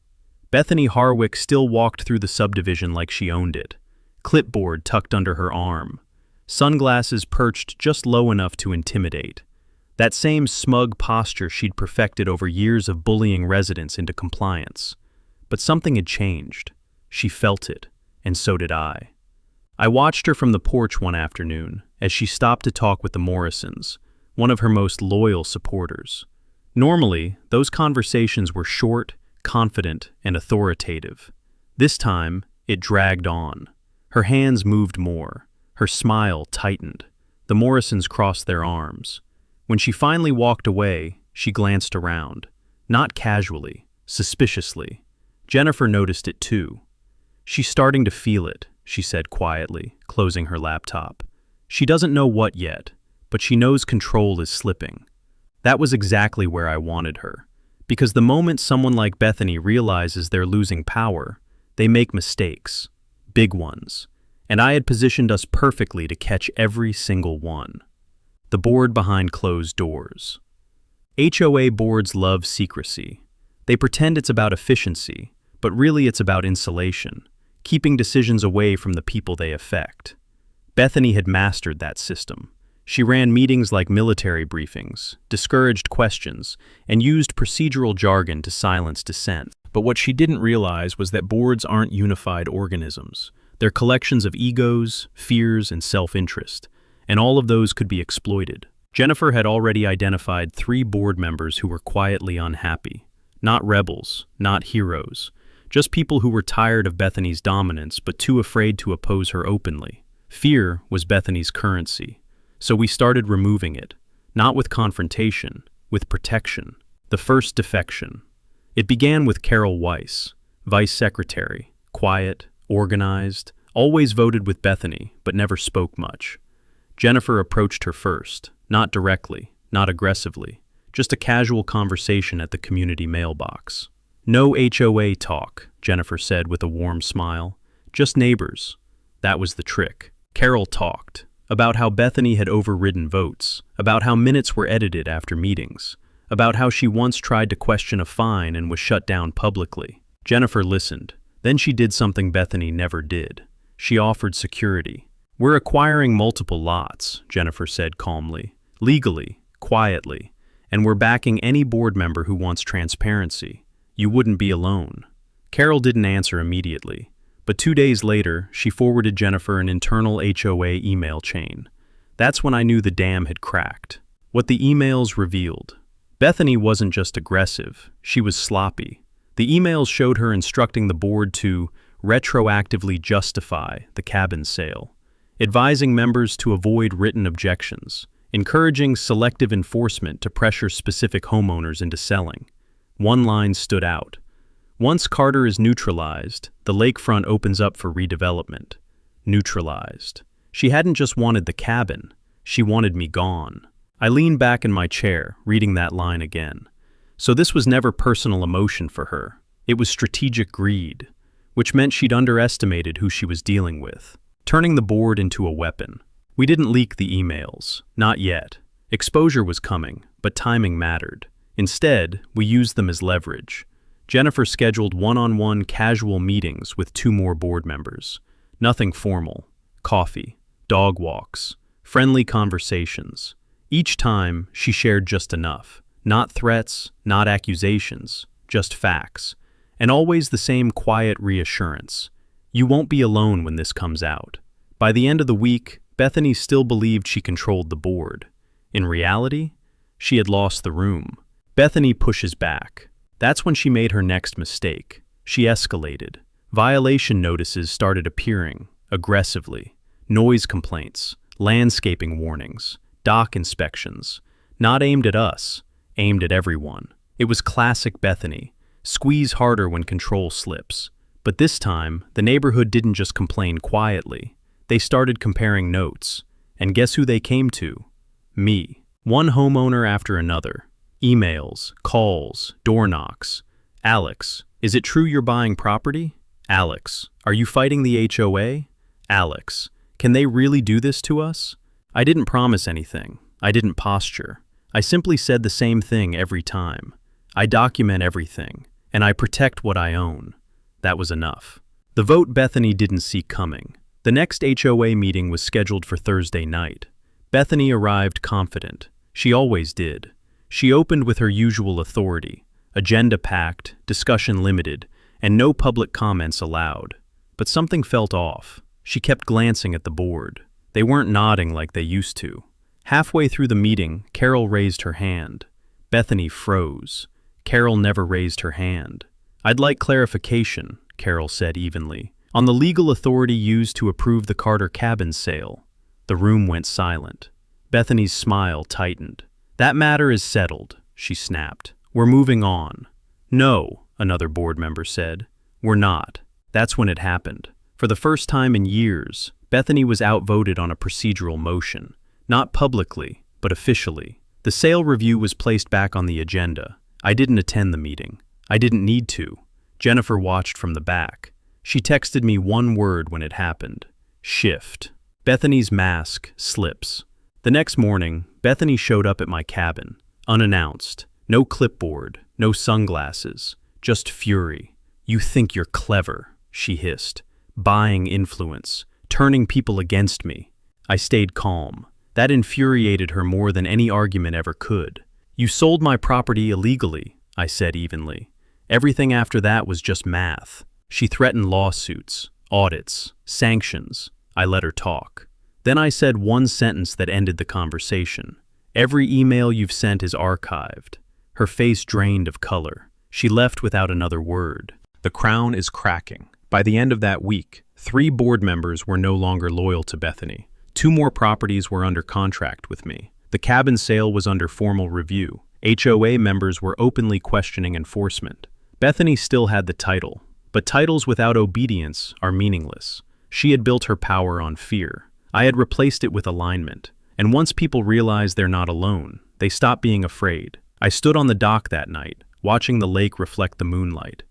Bethany Harwick still walked through the subdivision like she owned it, clipboard tucked under her arm, sunglasses perched just low enough to intimidate. That same smug posture she'd perfected over years of bullying residents into compliance. But something had changed. She felt it, and so did I. I watched her from the porch one afternoon as she stopped to talk with the Morrisons, one of her most loyal supporters. Normally, those conversations were short, confident, and authoritative. This time, it dragged on. Her hands moved more. Her smile tightened. The Morrisons crossed their arms. When she finally walked away, she glanced around. Not casually, suspiciously. Jennifer noticed it too. "She's starting to feel it," she said quietly, closing her laptop. "She doesn't know what yet, but she knows control is slipping." That was exactly where I wanted her. Because the moment someone like Bethany realizes they're losing power, they make mistakes. Big ones. And I had positioned us perfectly to catch every single one. The board behind closed doors. HOA boards love secrecy. They pretend it's about efficiency, but really it's about insulation, keeping decisions away from the people they affect. Bethany had mastered that system. She ran meetings like military briefings, discouraged questions, and used procedural jargon to silence dissent. But what she didn't realize was that boards aren't unified organisms. They're collections of egos, fears, and self-interest, and all of those could be exploited. Jennifer had already identified 3 board members who were quietly unhappy. Not rebels, not heroes, just people who were tired of Bethany's dominance but too afraid to oppose her openly. Fear was Bethany's currency. So we started removing it, not with confrontation, with protection. The first defection. It began with Carol Weiss, vice secretary, quiet, organized, always voted with Bethany, but never spoke much. Jennifer approached her first, not directly, not aggressively, just a casual conversation at the community mailbox. "No HOA talk," Jennifer said with a warm smile. "Just neighbors." That was the trick. Carol talked. About how Bethany had overridden votes, about how minutes were edited after meetings, about how she once tried to question a fine and was shut down publicly. Jennifer listened. Then she did something Bethany never did. She offered security. "We're acquiring multiple lots," Jennifer said calmly, legally, quietly, "and we're backing any board member who wants transparency. You wouldn't be alone." Carol didn't answer immediately. But 2 days later, she forwarded Jennifer an internal HOA email chain. That's when I knew the dam had cracked. What the emails revealed. Bethany wasn't just aggressive, she was sloppy. The emails showed her instructing the board to retroactively justify the cabin sale, advising members to avoid written objections, encouraging selective enforcement to pressure specific homeowners into selling. One line stood out. "Once Carter is neutralized, the lakefront opens up for redevelopment." Neutralized. She hadn't just wanted the cabin, she wanted me gone. I leaned back in my chair, reading that line again. So this was never personal emotion for her. It was strategic greed, which meant she'd underestimated who she was dealing with, turning the board into a weapon. We didn't leak the emails, not yet. Exposure was coming, but timing mattered. Instead, we used them as leverage. Jennifer scheduled one-on-one casual meetings with 2 more board members. Nothing formal. Coffee, dog walks, friendly conversations. Each time, she shared just enough. Not threats, not accusations, just facts. And always the same quiet reassurance. You won't be alone when this comes out. By the end of the week, Bethany still believed she controlled the board. In reality, she had lost the room. Bethany pushes back. That's when she made her next mistake. She escalated. Violation notices started appearing, aggressively. Noise complaints, landscaping warnings, dock inspections. Not aimed at us, aimed at everyone. It was classic Bethany. Squeeze harder when control slips. But this time, the neighborhood didn't just complain quietly. They started comparing notes. And guess who they came to? Me. One homeowner after another. Emails, calls, door knocks. Alex, is it true you're buying property? Alex, are you fighting the HOA? Alex, can they really do this to us? I didn't promise anything. I didn't posture. I simply said the same thing every time. I document everything, and I protect what I own. That was enough. The vote Bethany didn't see coming. The next HOA meeting was scheduled for Thursday night. Bethany arrived confident. She always did. She opened with her usual authority, agenda packed, discussion limited, and no public comments allowed. But something felt off. She kept glancing at the board. They weren't nodding like they used to. Halfway through the meeting, Carol raised her hand. Bethany froze. Carol never raised her hand. I'd like clarification, Carol said evenly, on the legal authority used to approve the Carter cabin sale. The room went silent. Bethany's smile tightened. That matter is settled, she snapped. We're moving on. No, another board member said. We're not. That's when it happened. For the first time in years, Bethany was outvoted on a procedural motion. Not publicly, but officially. The sale review was placed back on the agenda. I didn't attend the meeting. I didn't need to. Jennifer watched from the back. She texted me one word when it happened. Shift. Bethany's mask slips. The next morning, Bethany showed up at my cabin, unannounced. No clipboard, no sunglasses, just fury. You think you're clever, she hissed. Buying influence, turning people against me. I stayed calm. That infuriated her more than any argument ever could. You sold my property illegally, I said evenly. Everything after that was just math. She threatened lawsuits, audits, sanctions. I let her talk. Then I said one sentence that ended the conversation. Every email you've sent is archived. Her face drained of color. She left without another word. The crown is cracking. By the end of that week, 3 board members were no longer loyal to Bethany. 2 more properties were under contract with me. The cabin sale was under formal review. HOA members were openly questioning enforcement. Bethany still had the title, but titles without obedience are meaningless. She had built her power on fear. I had replaced it with alignment. And once people realize they're not alone, they stop being afraid. I stood on the dock that night, watching the lake reflect the moonlight.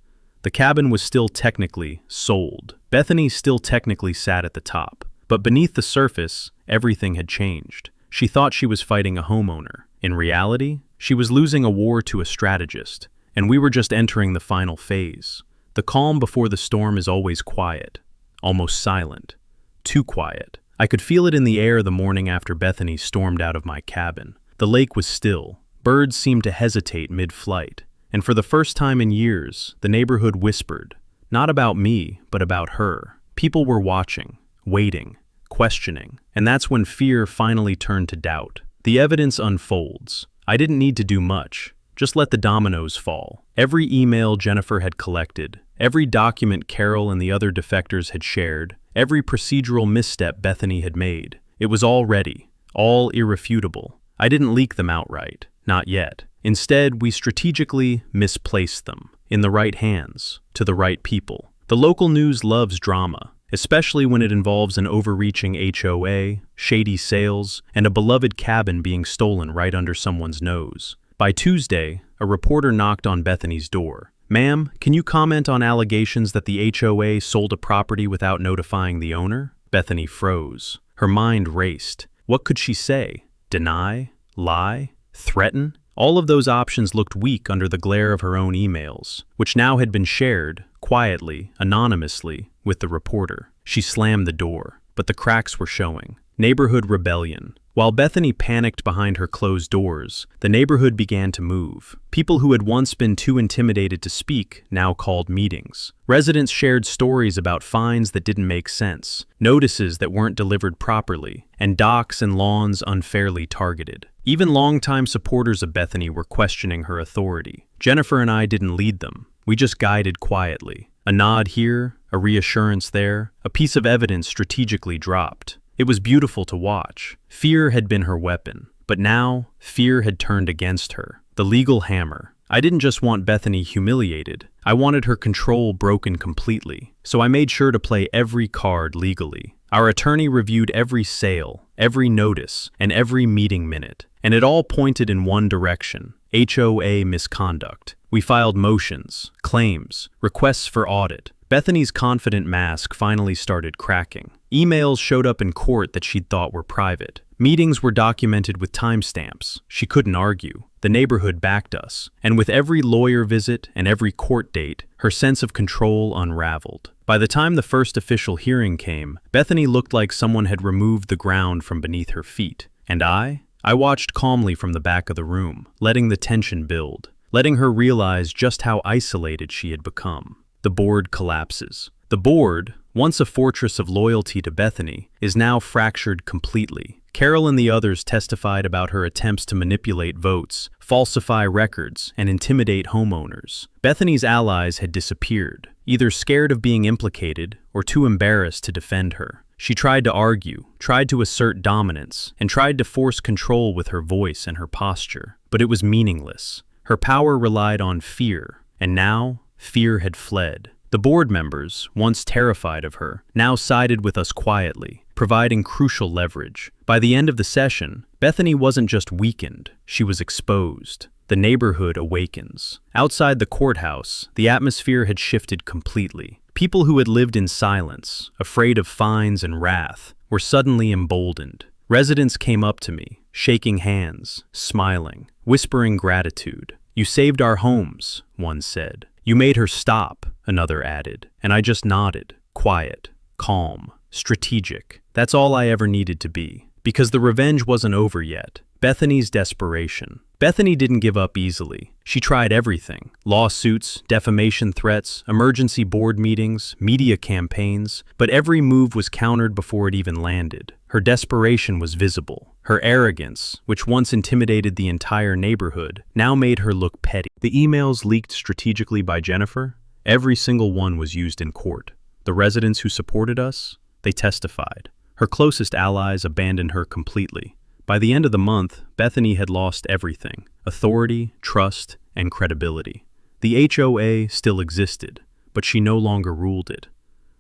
The cabin was still technically sold. Bethany still technically sat at the top. But beneath the surface, everything had changed. She thought she was fighting a homeowner. In reality, she was losing a war to a strategist, and we were just entering the final phase. The calm before the storm is always quiet, almost silent. Too quiet. I could feel it in the air the morning after Bethany stormed out of my cabin. The lake was still. Birds seemed to hesitate mid-flight. And for the first time in years, the neighborhood whispered. Not about me, but about her. People were watching, waiting, questioning. And that's when fear finally turned to doubt. The evidence unfolds. I didn't need to do much. Just let the dominoes fall. Every email Jennifer had collected, every document Carol and the other defectors had shared, every procedural misstep Bethany had made. It was all ready, all irrefutable. I didn't leak them outright, not yet. Instead, we strategically misplaced them, in the right hands, to the right people. The local news loves drama, especially when it involves an overreaching HOA, shady sales, and a beloved cabin being stolen right under someone's nose. By Tuesday, a reporter knocked on Bethany's door. "Ma'am, can you comment on allegations that the HOA sold a property without notifying the owner?" Bethany froze. Her mind raced. What could she say? Deny? Lie? Threaten? All of those options looked weak under the glare of her own emails, which now had been shared, quietly, anonymously, with the reporter. She slammed the door, but the cracks were showing. Neighborhood rebellion. While Bethany panicked behind her closed doors, the neighborhood began to move. People who had once been too intimidated to speak now called meetings. Residents shared stories about fines that didn't make sense, notices that weren't delivered properly, and docks and lawns unfairly targeted. Even longtime supporters of Bethany were questioning her authority. Jennifer and I didn't lead them. We just guided quietly. A nod here, a reassurance there, a piece of evidence strategically dropped. It was beautiful to watch. Fear had been her weapon, but now fear had turned against her. The legal hammer. I didn't just want Bethany humiliated. I wanted her control broken completely. So I made sure to play every card legally. Our attorney reviewed every sale, every notice, and every meeting minute, and it all pointed in one direction: HOA misconduct. We filed motions, claims, requests for audit. Bethany's confident mask finally started cracking. Emails showed up in court that she'd thought were private. Meetings were documented with timestamps. She couldn't argue. The neighborhood backed us, and with every lawyer visit and every court date, her sense of control unraveled. By the time the first official hearing came, Bethany looked like someone had removed the ground from beneath her feet. And I watched calmly from the back of the room, letting the tension build, letting her realize just how isolated she had become. The board collapses. The board, once a fortress of loyalty to Bethany, is now fractured completely. Carol and the others testified about her attempts to manipulate votes, falsify records, and intimidate homeowners. Bethany's allies had disappeared, either scared of being implicated or too embarrassed to defend her. She tried to argue, tried to assert dominance, and tried to force control with her voice and her posture. But it was meaningless. Her power relied on fear, and now fear had fled. The board members, once terrified of her, now sided with us quietly, providing crucial leverage. By the end of the session, Bethany wasn't just weakened, she was exposed. The neighborhood awakens. Outside the courthouse, the atmosphere had shifted completely. People who had lived in silence, afraid of fines and wrath, were suddenly emboldened. Residents came up to me, shaking hands, smiling, whispering gratitude. "You saved our homes," one said. "You made her stop," another added, and I just nodded, quiet, calm, strategic. That's all I ever needed to be, because the revenge wasn't over yet. Bethany's desperation. Bethany didn't give up easily. She tried everything: lawsuits, defamation threats, emergency board meetings, media campaigns, but every move was countered before it even landed. Her desperation was visible. Her arrogance, which once intimidated the entire neighborhood, now made her look petty. The emails leaked strategically by Jennifer, every single one was used in court. The residents who supported us, they testified. Her closest allies abandoned her completely. By the end of the month, Bethany had lost everything: authority, trust, and credibility. The HOA still existed, but she no longer ruled it.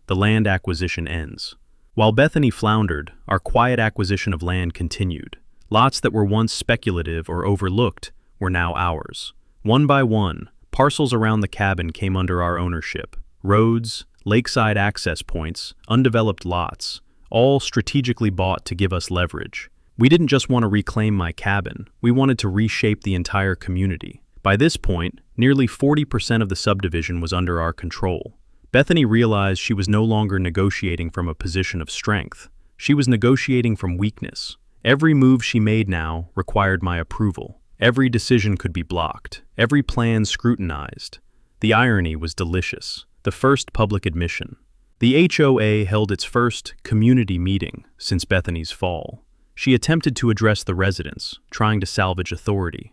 The land acquisition ends. While Bethany floundered, our quiet acquisition of land continued. Lots that were once speculative or overlooked were now ours. One by one, parcels around the cabin came under our ownership. Roads, lakeside access points, undeveloped lots, all strategically bought to give us leverage. We didn't just want to reclaim my cabin, we wanted to reshape the entire community. By this point, nearly 40% of the subdivision was under our control. Bethany realized she was no longer negotiating from a position of strength. She was negotiating from weakness. Every move she made now required my approval. Every decision could be blocked, every plan scrutinized. The irony was delicious. The first public admission. The HOA held its first community meeting since Bethany's fall. She attempted to address the residents, trying to salvage authority.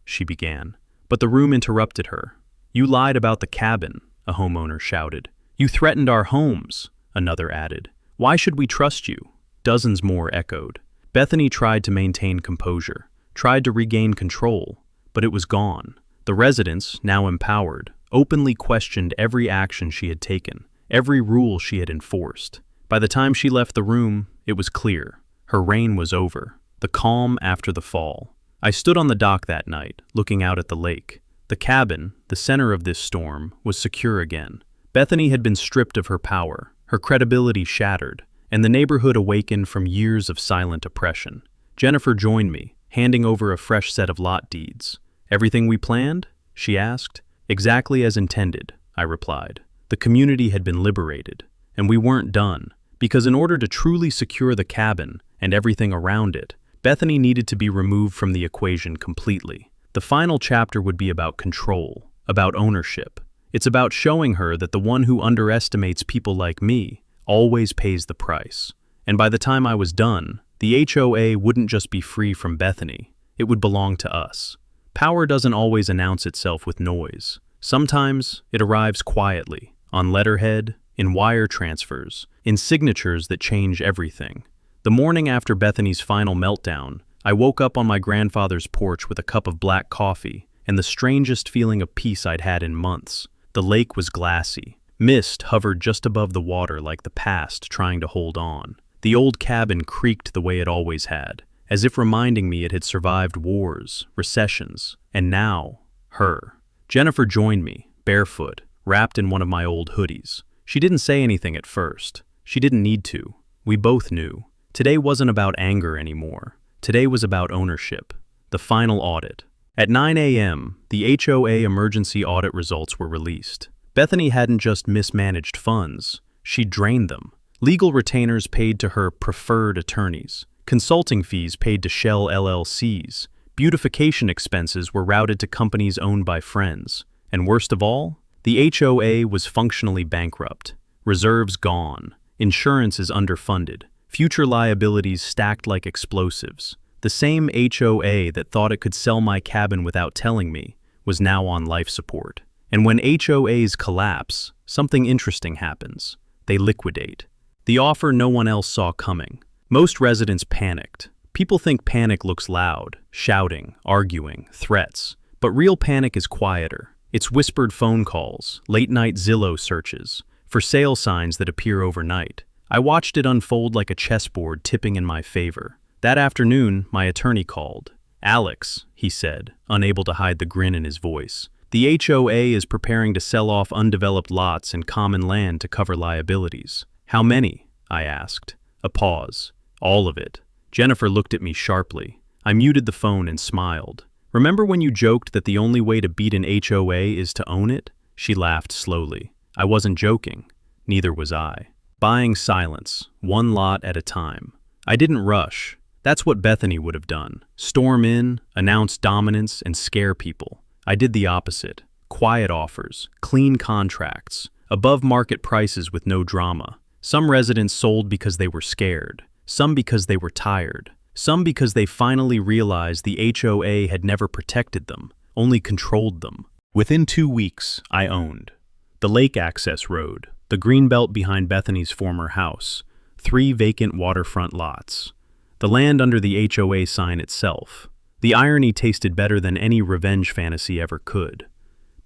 She began, but the room interrupted her. "You lied about the cabin," a homeowner shouted. "You threatened our homes," another added. "Why should we trust you?" Dozens more echoed. Bethany tried to maintain composure, tried to regain control, but it was gone. The residents, now empowered, openly questioned every action she had taken, every rule she had enforced. By the time she left the room, it was clear. Her reign was over. The calm after the fall. I stood on the dock that night, looking out at the lake. The cabin, the center of this storm, was secure again. Bethany had been stripped of her power, her credibility shattered, and the neighborhood awakened from years of silent oppression. Jennifer joined me, handing over a fresh set of lot deeds. "Everything we planned?" she asked. "Exactly as intended," I replied. The community had been liberated, and we weren't done, because in order to truly secure the cabin and everything around it, Bethany needed to be removed from the equation completely. The final chapter would be about control, about ownership. It's about showing her that the one who underestimates people like me always pays the price. And by the time I was done, the HOA wouldn't just be free from Bethany, it would belong to us. Power doesn't always announce itself with noise. Sometimes it arrives quietly, on letterhead, in wire transfers, in signatures that change everything. The morning after Bethany's final meltdown, I woke up on my grandfather's porch with a cup of black coffee and the strangest feeling of peace I'd had in months. The lake was glassy. Mist hovered just above the water like the past trying to hold on. The old cabin creaked the way it always had, as if reminding me it had survived wars, recessions, and now, her. Jennifer joined me, barefoot, wrapped in one of my old hoodies. She didn't say anything at first. She didn't need to. We both knew. Today wasn't about anger anymore. Today was about ownership. The final audit. At 9 a.m., the HOA emergency audit results were released. Bethany hadn't just mismanaged funds, she drained them. Legal retainers paid to her preferred attorneys. Consulting fees paid to shell LLCs. Beautification expenses were routed to companies owned by friends. And worst of all, the HOA was functionally bankrupt. Reserves gone. Insurance is underfunded. Future liabilities stacked like explosives. The same HOA that thought it could sell my cabin without telling me was now on life support. And when HOAs collapse, something interesting happens. They liquidate. The offer no one else saw coming. Most residents panicked. People think panic looks loud, shouting, arguing, threats. But real panic is quieter. It's whispered phone calls, late-night Zillow searches, for sale signs that appear overnight. I watched it unfold like a chessboard tipping in my favor. That afternoon, my attorney called. "Alex," he said, unable to hide the grin in his voice. "The HOA is preparing to sell off undeveloped lots and common land to cover liabilities." "How many?" I asked. A pause. "All of it." Jennifer looked at me sharply. I muted the phone and smiled. "Remember when you joked that the only way to beat an HOA is to own it?" She laughed slowly. I wasn't joking. Neither was I. Buying silence, one lot at a time. I didn't rush. That's what Bethany would have done. Storm in, announce dominance, and scare people. I did the opposite. Quiet offers, clean contracts, above market prices with no drama. Some residents sold because they were scared, some because they were tired, some because they finally realized the HOA had never protected them, only controlled them. Within 2 weeks, I owned the lake access road, the greenbelt behind Bethany's former house, 3 vacant waterfront lots, the land under the HOA sign itself. The irony tasted better than any revenge fantasy ever could.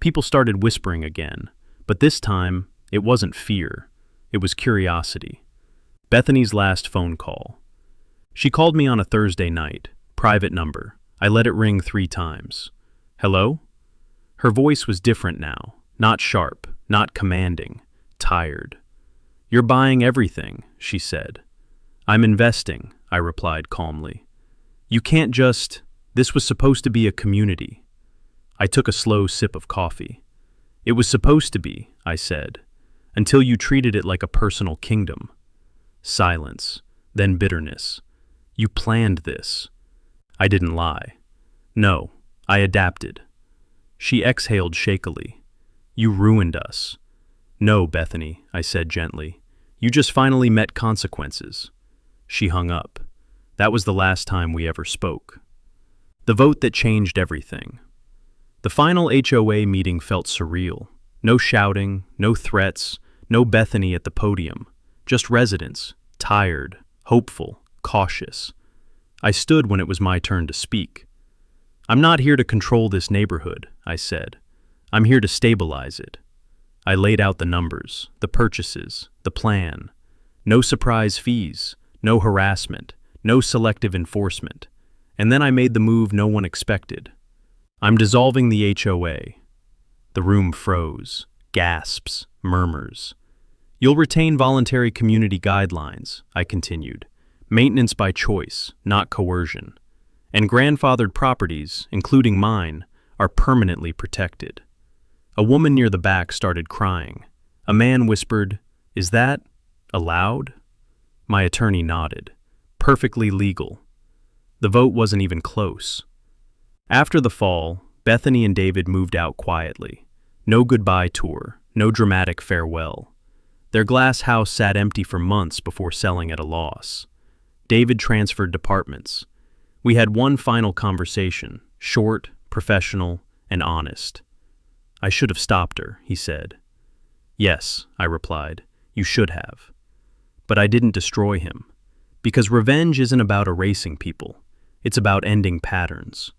People started whispering again, but this time, it wasn't fear. It was curiosity. Bethany's last phone call. She called me on a Thursday night, private number. I let it ring 3 times. "Hello?" Her voice was different now, not sharp, not commanding, tired. "You're buying everything," she said. "I'm investing," I replied calmly. "You can't just... This was supposed to be a community." I took a slow sip of coffee. "It was supposed to be," I said, "until you treated it like a personal kingdom." Silence, then bitterness. "You planned this." I didn't lie. "No, I adapted." She exhaled shakily. "You ruined us." "No, Bethany," I said gently. "You just finally met consequences." She hung up. That was the last time we ever spoke. The vote that changed everything. The final HOA meeting felt surreal. No shouting, no threats, no Bethany at the podium. Just residents, tired, hopeful, cautious. I stood when it was my turn to speak. "I'm not here to control this neighborhood," I said. "I'm here to stabilize it." I laid out the numbers, the purchases, the plan. No surprise fees, no harassment, no selective enforcement. And then I made the move no one expected. "I'm dissolving the HOA." The room froze, gasps, murmurs. "You'll retain voluntary community guidelines," I continued. Maintenance by choice, not coercion. And grandfathered properties, including mine, are permanently protected. A woman near the back started crying. A man whispered, "Is that allowed?" My attorney nodded. Perfectly legal. The vote wasn't even close. After the fall, Bethany and David moved out quietly. No goodbye tour, no dramatic farewell. Their glass house sat empty for months before selling at a loss. David transferred departments. We had one final conversation, short, professional, and honest. "I should have stopped her," he said. "Yes," I replied, "you should have." But I didn't destroy him. Because revenge isn't about erasing people. It's about ending patterns.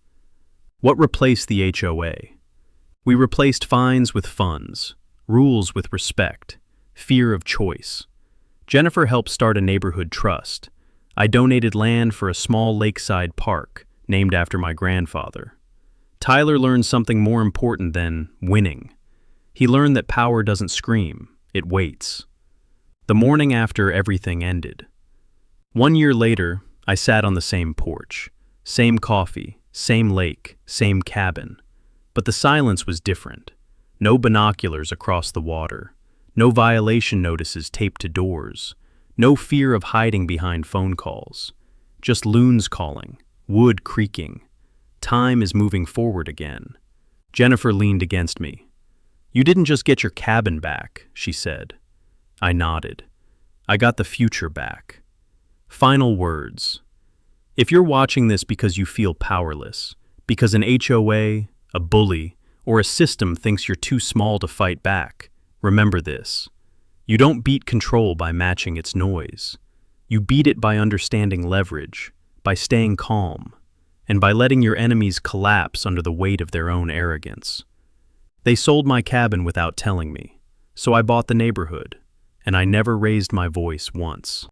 What replaced the HOA? We replaced fines with funds, rules with respect, fear of choice. Jennifer helped start a neighborhood trust. I donated land for a small lakeside park, named after my grandfather. Tyler learned something more important than winning. He learned that power doesn't scream, it waits. The morning after everything ended. 1 year later, I sat on the same porch. Same coffee, same lake, same cabin. But the silence was different. No binoculars across the water. No violation notices taped to doors. No fear of hiding behind phone calls. Just loons calling, wood creaking. Time is moving forward again. Jennifer leaned against me. "You didn't just get your cabin back," she said. I nodded. "I got the future back." Final words. If you're watching this because you feel powerless, because an HOA, a bully, or a system thinks you're too small to fight back, remember this. You don't beat control by matching its noise. You beat it by understanding leverage, by staying calm, and by letting your enemies collapse under the weight of their own arrogance. They sold my cabin without telling me, so I bought the neighborhood, and I never raised my voice once.